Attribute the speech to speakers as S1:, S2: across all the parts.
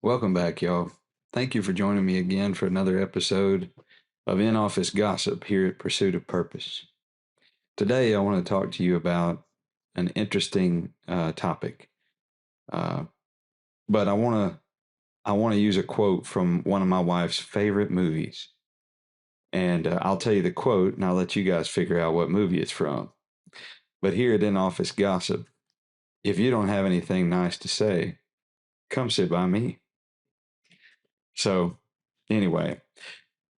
S1: Welcome back, y'all. Thank you for joining me again for another episode of In Office Gossip here at Pursuit of Purpose. Today, I want to talk to you about an interesting topic, uh, but I want to use a quote from one of my wife's favorite movies, and I'll tell you the quote, and I'll let you guys figure out what movie it's from. But here at In Office Gossip, if you don't have anything nice to say, come sit by me. So, anyway,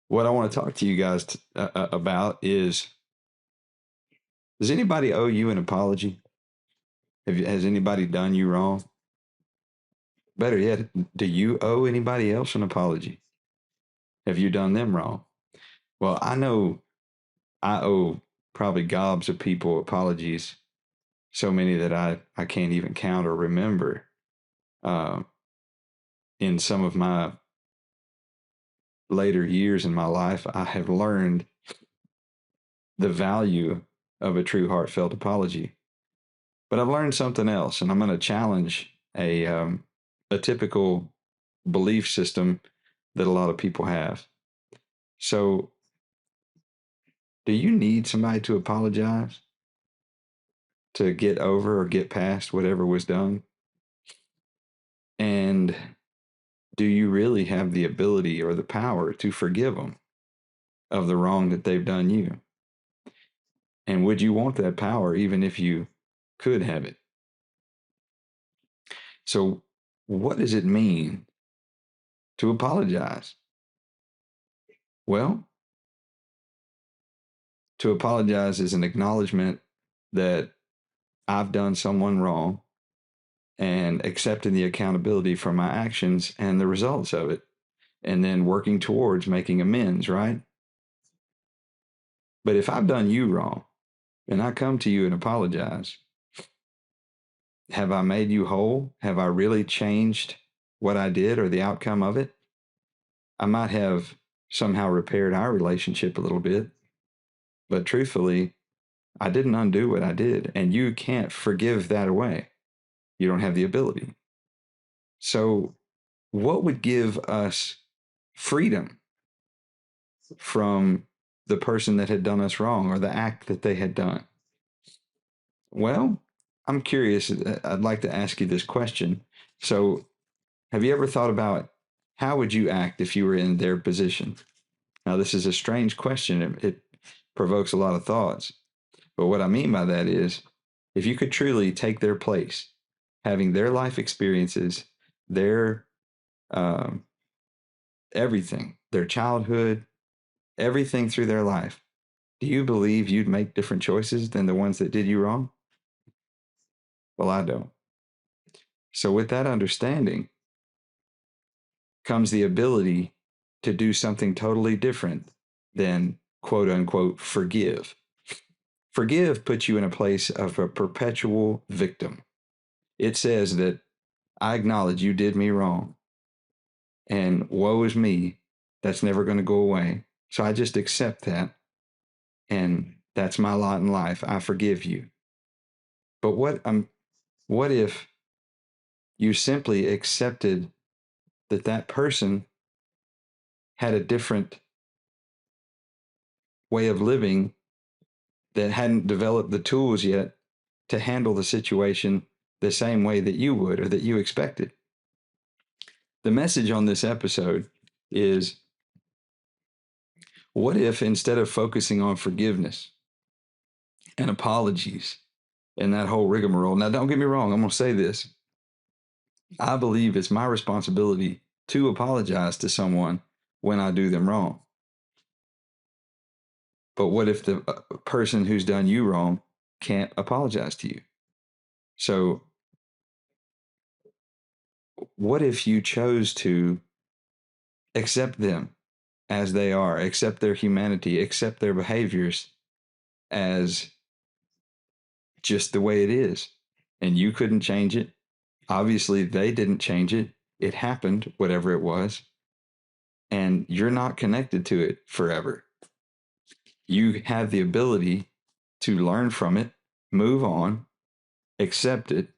S1: what I want to talk to you guys about is, does anybody owe you an apology? Has anybody done you wrong? Better yet, do you owe anybody else an apology? Have you done them wrong? Well, I know I owe probably gobs of people apologies, so many that I can't even count or remember. Uh, in some of my later years in my life, I have learned the value of a true heartfelt apology. But I've learned something else, and I'm going to challenge a typical belief system that a lot of people have. So, do you need somebody to apologize to get over or get past whatever was done? And do you really have the ability or the power to forgive them of the wrong that they've done you? And would you want that power even if you could have it? So, what does it mean to apologize? Well, to apologize is an acknowledgement that I've done someone wrong and accepting the accountability for my actions and the results of it, and then working towards making amends, right? But if I've done you wrong and I come to you and apologize, have I made you whole? Have I really changed what I did or the outcome of it? I might have somehow repaired our relationship a little bit, but truthfully, I didn't undo what I did, and you can't forgive that away. You don't have the ability. So, what would give us freedom from the person that had done us wrong or the act that they had done? Well, I'm curious. I'd like to ask you this question. So, have you ever thought about how would you act if you were in their position? Now, this is a strange question. It provokes a lot of thoughts. But what I mean by that is, if you could truly take their place, having their life experiences, their um, everything, their childhood, everything through their life, do you believe you'd make different choices than the ones that did you wrong? Well, I don't. So, with that understanding comes the ability to do something totally different than quote unquote forgive. Forgive puts you in a place of a perpetual victim. It says that I acknowledge you did me wrong, and woe is me. That's never going to go away. So I just accept that, and that's my lot in life. I forgive you. But what if you simply accepted that that person had a different way of living that hadn't developed the tools yet to handle the situation the same way that you would or that you expected? The message on this episode is, what if instead of focusing on forgiveness and apologies and that whole rigmarole? Now, don't get me wrong, I'm going to say this. I believe it's my responsibility to apologize to someone when I do them wrong. But what if the person who's done you wrong can't apologize to you? So, what if you chose to accept them as they are, accept their humanity, accept their behaviors as just the way it is? And you couldn't change it. Obviously, they didn't change it. It happened, whatever it was. And you're not connected to it forever. You have the ability to learn from it, move on, accept it,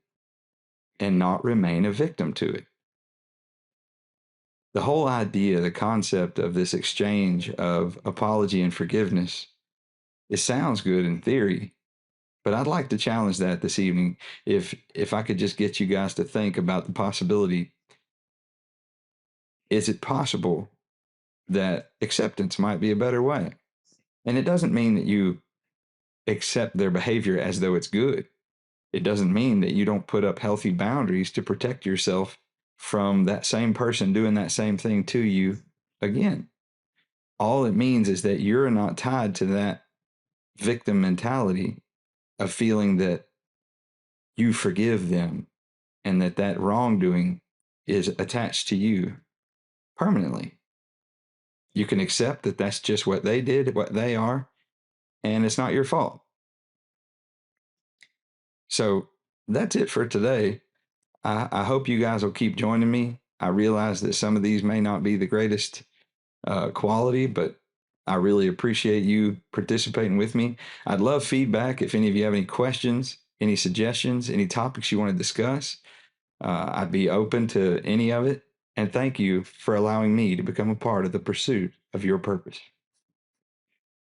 S1: and not remain a victim to it. The whole idea, the concept of this exchange of apology and forgiveness, it sounds good in theory, but I'd like to challenge that this evening. If I could just get you guys to think about the possibility, is it possible that acceptance might be a better way? And it doesn't mean that you accept their behavior as though it's good. It doesn't mean that you don't put up healthy boundaries to protect yourself from that same person doing that same thing to you again. All it means is that you're not tied to that victim mentality of feeling that you forgive them and that that wrongdoing is attached to you permanently. You can accept that that's just what they did, what they are, and it's not your fault. So that's it for today. I hope you guys will keep joining me. I realize that some of these may not be the greatest quality, but I really appreciate you participating with me. I'd love feedback if any of you have any questions, any suggestions, any topics you want to discuss. I'd be open to any of it. And thank you for allowing me to become a part of the pursuit of your purpose.